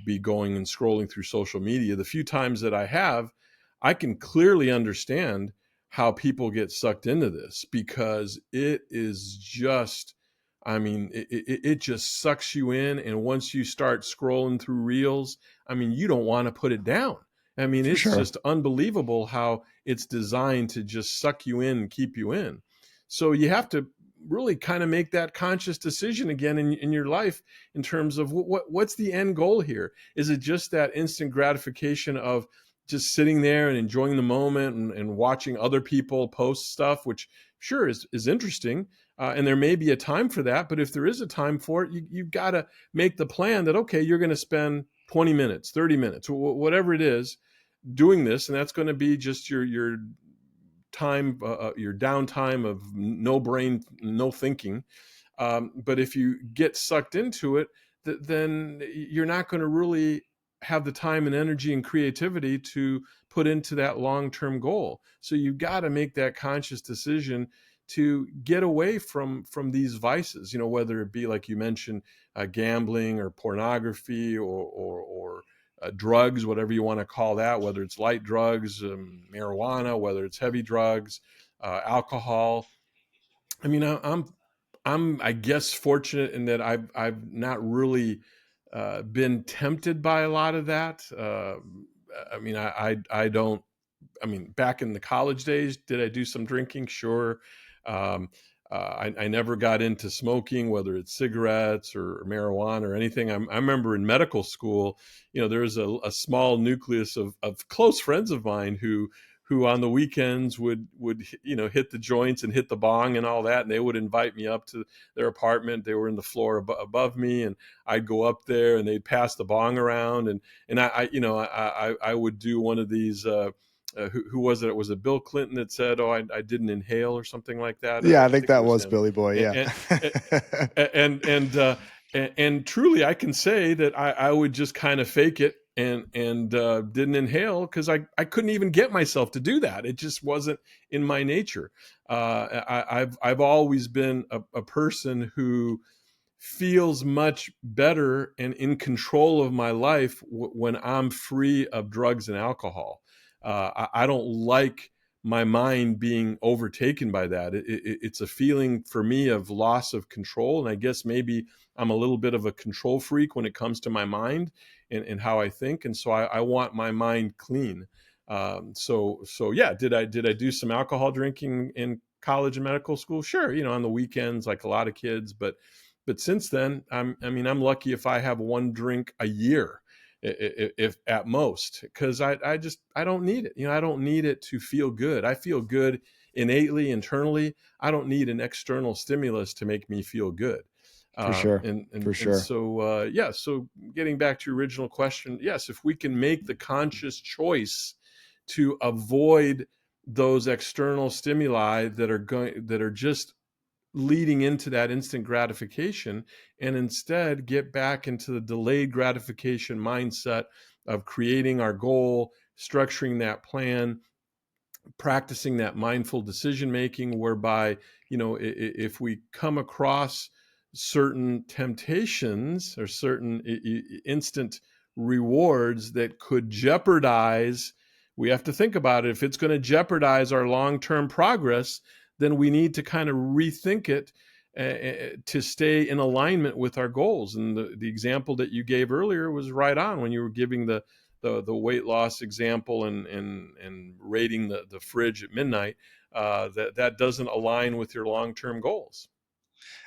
be going and scrolling through social media. The few times that I have, I can clearly understand how people get sucked into this, because it is just, I mean, it just sucks you in. And once you start scrolling through reels, I mean, you don't want to put it down. I mean, For it's sure. just unbelievable how it's designed to just suck you in and keep you in. So you have to really kind of make that conscious decision again in your life in terms of what's the end goal here. Is it just that instant gratification of just sitting there and enjoying the moment and watching other people post stuff, which sure is interesting, and there may be a time for that. But if there is a time for it, you've got to make the plan that, okay, you're going to spend 20 minutes, 30 minutes, whatever it is, doing this, and that's going to be just your time, your downtime of no brain, no thinking. But if you get sucked into it, then you're not going to really have the time and energy and creativity to put into that long-term goal. So you've got to make that conscious decision to get away from these vices. You know, whether it be like you mentioned, gambling or pornography or drugs, whatever you want to call that, whether it's light drugs, marijuana, whether it's heavy drugs, alcohol. I mean, I'm I guess fortunate in that I've not really been tempted by a lot of that. I mean, I don't. I mean, back in the college days, did I do some drinking? Sure. Um, I never got into smoking, whether it's cigarettes or marijuana or anything. I remember in medical school, you know, there was a small nucleus of close friends of mine who on the weekends would you know, hit the joints and hit the bong and all that, and they would invite me up to their apartment. They were in the floor above me, and I'd go up there, and they'd pass the bong around, and I you know, I would do one of these. Who was it? It was Bill Clinton that said, "Oh, I didn't inhale" or something like that. Yeah, I I think think it that was was him. Billy Boy. Yeah. And and and uh, and truly, I can say that I would just kind of fake it and didn't inhale because I couldn't even get myself to do that. It just wasn't in my nature. I've always been a person who feels much better and in control of my life when I'm free of drugs and alcohol. I don't like my mind being overtaken by that. It's a feeling for me of loss of control. And I guess maybe I'm a little bit of a control freak when it comes to my mind and how I think. And so I want my mind clean. So yeah, did I do some alcohol drinking in college and medical school? Sure, you know, on the weekends, like a lot of kids, but since then, I mean, I'm lucky if I have one drink a year, if at most, because I don't need it. You know, I don't need it to feel good. I feel good innately, internally. I don't need an external stimulus to make me feel good. For sure. For And sure. so yeah. So getting back to your original question, yes, if we can make the conscious choice to avoid those external stimuli that are just leading into that instant gratification, and instead get back into the delayed gratification mindset of creating our goal, structuring that plan, practicing that mindful decision making, whereby, you know, if we come across certain temptations or certain instant rewards that could jeopardize, we have to think about it. If it's going to jeopardize our long-term progress, then we need to kind of rethink it to stay in alignment with our goals. And the example that you gave earlier was right on when you were giving the weight loss example and raiding the fridge at midnight, that doesn't align with your long-term goals.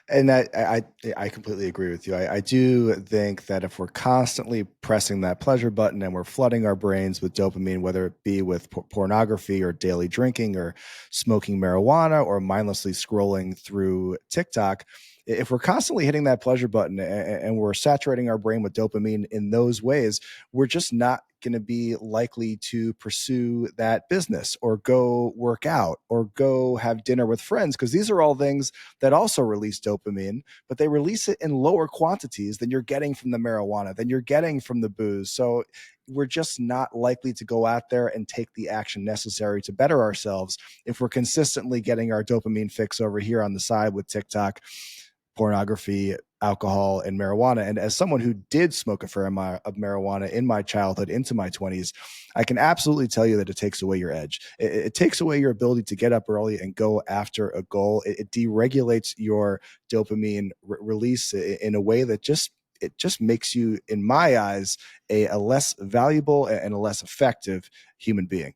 And I completely agree with you. I do think that if we're constantly pressing that pleasure button and we're flooding our brains with dopamine, whether it be with pornography or daily drinking or smoking marijuana or mindlessly scrolling through TikTok, if we're constantly hitting that pleasure button and we're saturating our brain with dopamine in those ways, we're just not going to be likely to pursue that business or go work out or go have dinner with friends, because these are all things that also release dopamine, but they release it in lower quantities than you're getting from the marijuana, than you're getting from the booze. So we're just not likely to go out there and take the action necessary to better ourselves if we're consistently getting our dopamine fix over here on the side with TikTok, pornography, alcohol, and marijuana. And as someone who did smoke a fair amount of marijuana in my childhood into my 20s, I can absolutely tell you that it takes away your edge. It takes away your ability to get up early and go after a goal. It deregulates your dopamine release in a way that just makes you, in my eyes, a less valuable and a less effective human being.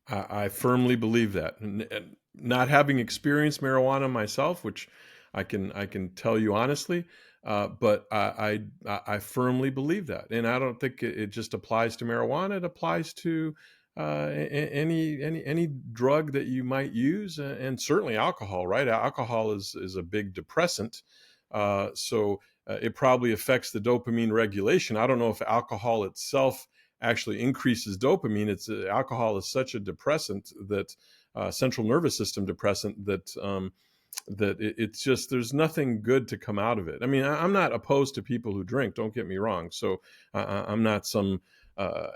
I firmly believe that. And not having experienced marijuana myself, which I can tell you honestly, but I firmly believe that, and I don't think it just applies to marijuana. It applies to any drug that you might use, and certainly alcohol. Right? Alcohol is a big depressant, so it probably affects the dopamine regulation. I don't know if alcohol itself actually increases dopamine. It's alcohol is such a depressant that central nervous system depressant that it's just there's nothing good to come out of it. I mean, I'm not opposed to people who drink. Don't get me wrong. So I'm not some uh,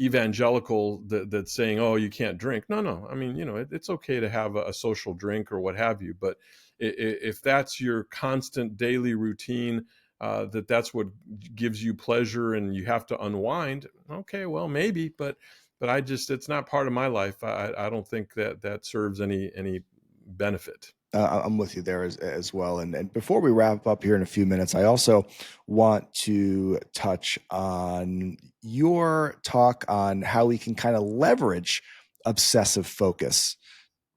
evangelical that's saying, "Oh, you can't drink." No, no. I mean, it's okay to have a social drink or what have you. But if that's your constant daily routine, that's what gives you pleasure, and you have to unwind. Okay, well, maybe, but it's not part of my life. I don't think that serves any benefit. I'm with you there as well. And before we wrap up here in a few minutes, I also want to touch on your talk on how we can kind of leverage obsessive focus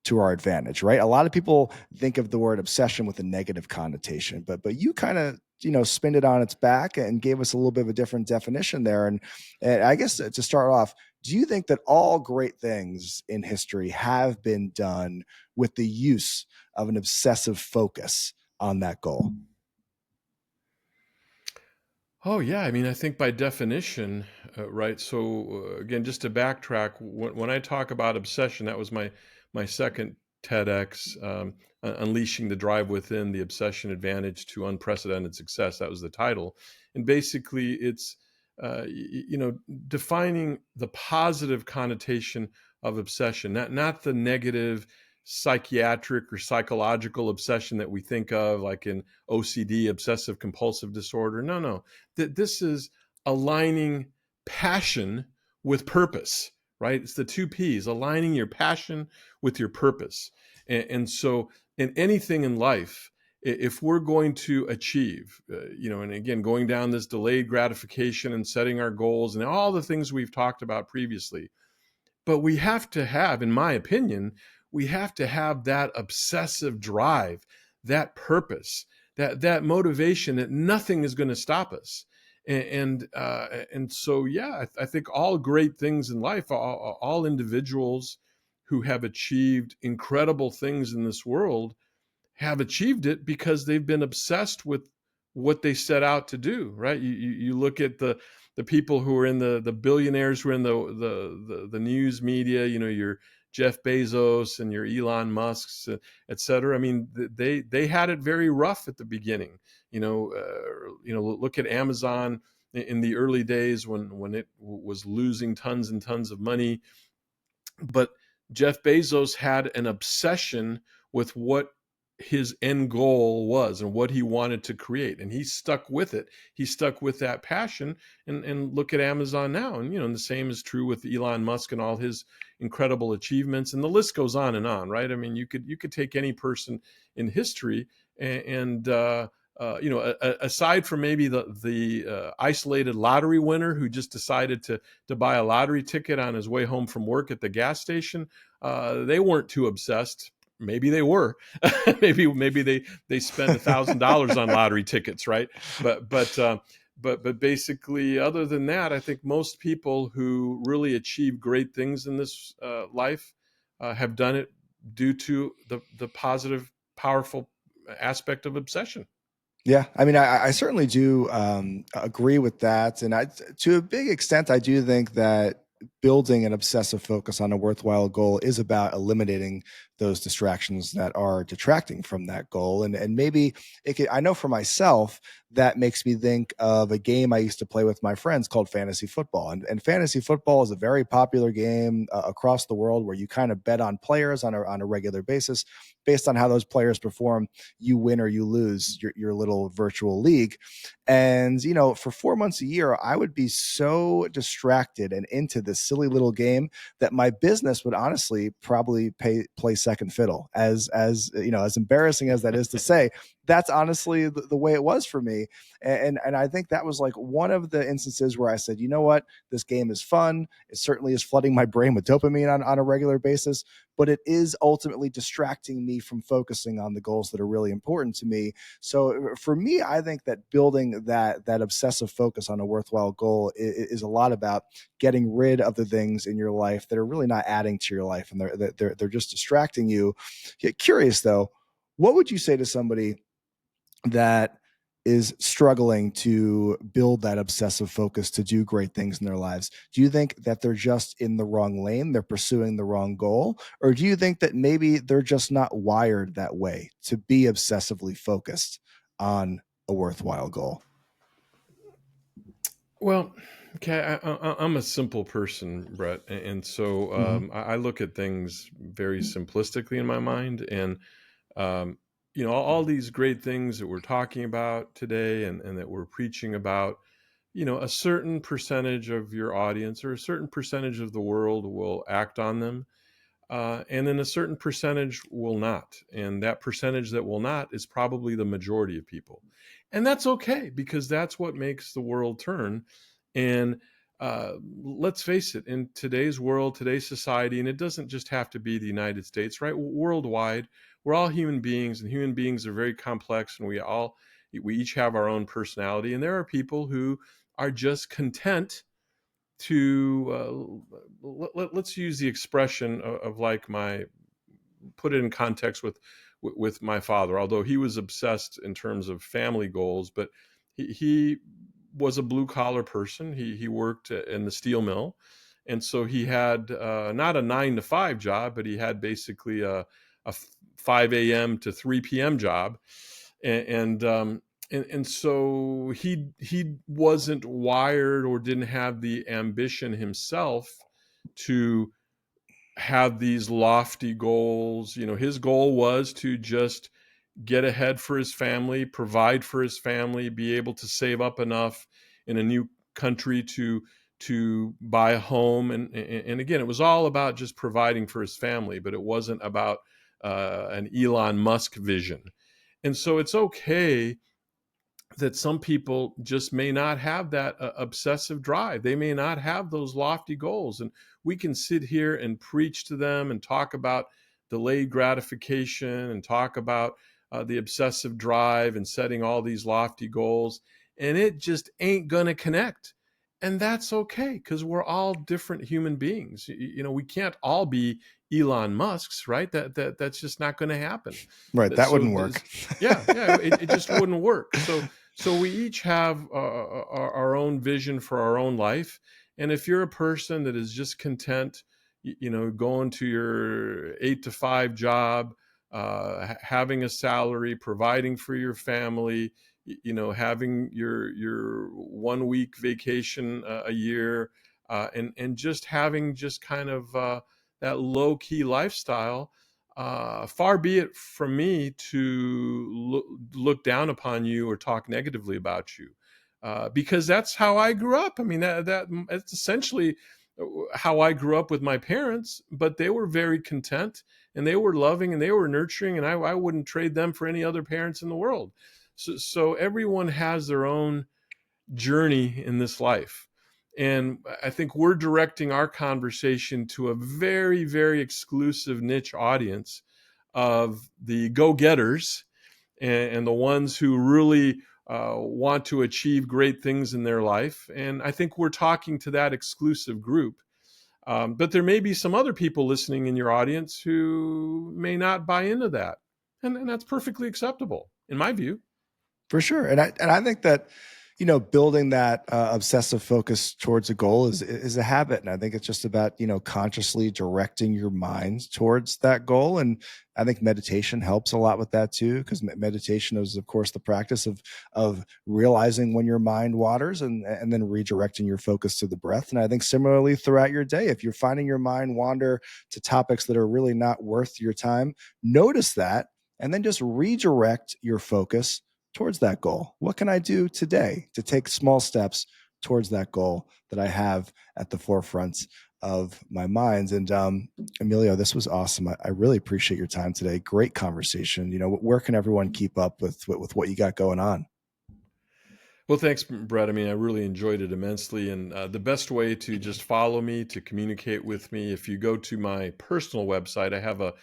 to our advantage, right? A lot of people think of the word obsession with a negative connotation, but you kind of spin it on its back and gave us a little bit of a different definition there. And I guess to start off, do you think that all great things in history have been done with the use of an obsessive focus on that goal? Oh yeah, I mean, I think by definition, right? So again, just to backtrack, when I talk about obsession, that was my second TEDx, unleashing the drive within, the obsession advantage to unprecedented success. That was the title, and basically, it's defining the positive connotation of obsession, not the negative psychiatric or psychological obsession that we think of, like in OCD, obsessive compulsive disorder. No, no, that this is aligning passion with purpose, right? It's the two P's, aligning your passion with your purpose. And so in anything in life, if we're going to achieve, and again, going down this delayed gratification and setting our goals and all the things we've talked about previously, but we have to have, in my opinion, we have to have that obsessive drive, that purpose, that motivation that nothing is going to stop us. And so yeah, I think all great things in life, all individuals who have achieved incredible things in this world have achieved it because they've been obsessed with what they set out to do, right? You look at the people who are in the billionaires who are in the news media, your Jeff Bezos and your Elon Musks, et cetera. I mean, they had it very rough at the beginning. Look at Amazon in the early days when it was losing tons and tons of money, but Jeff Bezos had an obsession with what his end goal was and what he wanted to create, and he stuck with it. He stuck with that passion, and look at Amazon now. And the same is true with Elon Musk and all his incredible achievements, and the list goes on and on, right? I mean, you could take any person in history and aside from maybe the isolated lottery winner who just decided to buy a lottery ticket on his way home from work at the gas station, they weren't too obsessed. Maybe they were. maybe they spent $1,000 on lottery tickets, right? But basically, other than that, I think most people who really achieve great things in this life have done it due to the positive, powerful aspect of obsession. Yeah, I mean, I certainly do agree with that, and to a big extent, I do think that building an obsessive focus on a worthwhile goal is about eliminating those distractions that are detracting from that goal, and maybe it could. I know for myself that makes me think of a game I used to play with my friends called fantasy football, and fantasy football is a very popular game across the world where you kind of bet on players on a regular basis based on how those players perform. You win or you lose your little virtual league. And, for 4 months a year, I would be so distracted and into this silly little game that my business would honestly probably play second fiddle. As embarrassing as that is to say, that's honestly the way it was for me. And I think that was like one of the instances where I said, you know what, this game is fun. It certainly is flooding my brain with dopamine on a regular basis, but it is ultimately distracting me from focusing on the goals that are really important to me. So for me, I think that building that obsessive focus on a worthwhile goal is a lot about getting rid of the things in your life that are really not adding to your life, and they're just distracting you. Curious though, what would you say to somebody that is struggling to build that obsessive focus to do great things in their lives? Do you think that they're just in the wrong lane, they're pursuing the wrong goal, or do you think that maybe they're just not wired that way to be obsessively focused on a worthwhile goal? Well, okay, I'm a simple person, Brett, and so Mm-hmm. I look at things very simplistically in my mind, and um, all these great things that we're talking about today, and that we're preaching about, a certain percentage of your audience or a certain percentage of the world will act on them, and then a certain percentage will not. And that percentage that will not is probably the majority of people. And that's okay because that's what makes the world turn. And let's face it, in today's world, today's society, and it doesn't just have to be the United States, right? Worldwide, we're all human beings, and human beings are very complex, and we each have our own personality. And there are people who are just content to let's use the expression of like my put it in context with my father, although he was obsessed in terms of family goals, but he was a blue collar person. He worked in the steel mill, and so he had not a 9 to 5 job, but he had basically a 5 a.m. to 3 p.m. job, and so he wasn't wired or didn't have the ambition himself to have these lofty goals. His goal was to just get ahead for his family, provide for his family, be able to save up enough in a new country to buy a home. And again, it was all about just providing for his family, but it wasn't about an Elon Musk vision. And so it's okay that some people just may not have that obsessive drive. They may not have those lofty goals. And we can sit here and preach to them and talk about delayed gratification and talk about the obsessive drive and setting all these lofty goals. And it just ain't going to connect. And that's okay because we're all different human beings. We can't all be Elon Musk's, right? That's just not going to happen. Right, that So wouldn't work. yeah, it just wouldn't work. So we each have our own vision for our own life. And if you're a person that is just content, going to your 8 to 5 job, having a salary, providing for your family, having your 1 week vacation a year, and just having just kind of that low key lifestyle, far be it from me to look down upon you or talk negatively about you, because that's how I grew up. I mean, that's essentially how I grew up with my parents, but they were very content and they were loving and they were nurturing, and I wouldn't trade them for any other parents in the world. So everyone has their own journey in this life. And I think we're directing our conversation to a very, very exclusive niche audience of the go getters and the ones who really want to achieve great things in their life. And I think we're talking to that exclusive group. But there may be some other people listening in your audience who may not buy into that. And that's perfectly acceptable, in my view. For sure. And I think that, building that obsessive focus towards a goal is a habit. And I think it's just about, consciously directing your mind towards that goal. And I think meditation helps a lot with that too, because meditation is, of course, the practice of realizing when your mind wanders and then redirecting your focus to the breath. And I think similarly throughout your day, if you're finding your mind wander to topics that are really not worth your time, notice that and then just redirect your focus towards that goal. What can I do today to take small steps towards that goal that I have at the forefront of my minds? And Emilio, this was awesome. I really appreciate your time today. Great conversation. Where can everyone keep up with what you got going on? Well, thanks, Brett. I mean, I really enjoyed it immensely. And the best way to just follow me, to communicate with me, if you go to my personal website, I have a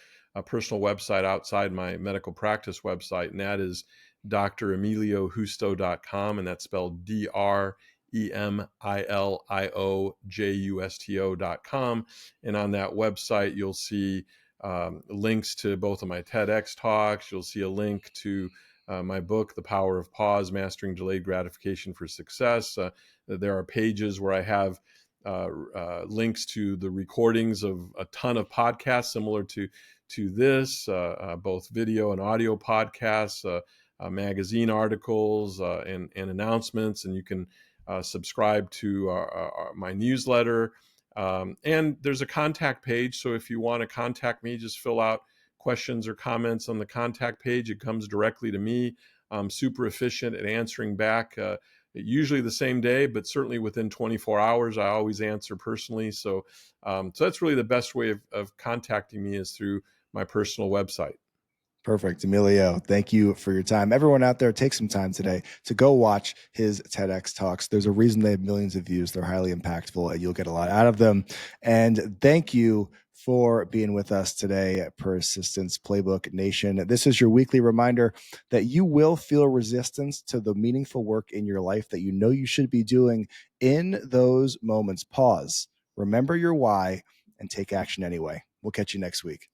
personal website outside my medical practice website, and that is dremiliojusto.com, and that's spelled DREMILIOJUSTO.com. And on that website, you'll see links to both of my TEDx talks. You'll see a link to my book, The Power of Pause, Mastering Delayed Gratification for Success. There are pages where I have links to the recordings of a ton of podcasts similar to this, both video and audio podcasts, magazine articles, and announcements. And you can subscribe to my newsletter. And there's a contact page. So if you want to contact me, just fill out questions or comments on the contact page. It comes directly to me. I'm super efficient at answering back, usually the same day, but certainly within 24 hours. I always answer personally. So that's really the best way of contacting me, is through my personal website. Perfect. Emilio, thank you for your time. Everyone out there, take some time today to go watch his TEDx talks. There's a reason they have millions of views. They're highly impactful and you'll get a lot out of them. And thank you for being with us today at Persistence Playbook Nation. This is your weekly reminder that you will feel resistance to the meaningful work in your life that you know you should be doing. In those moments, pause, remember your why, and take action anyway. We'll catch you next week.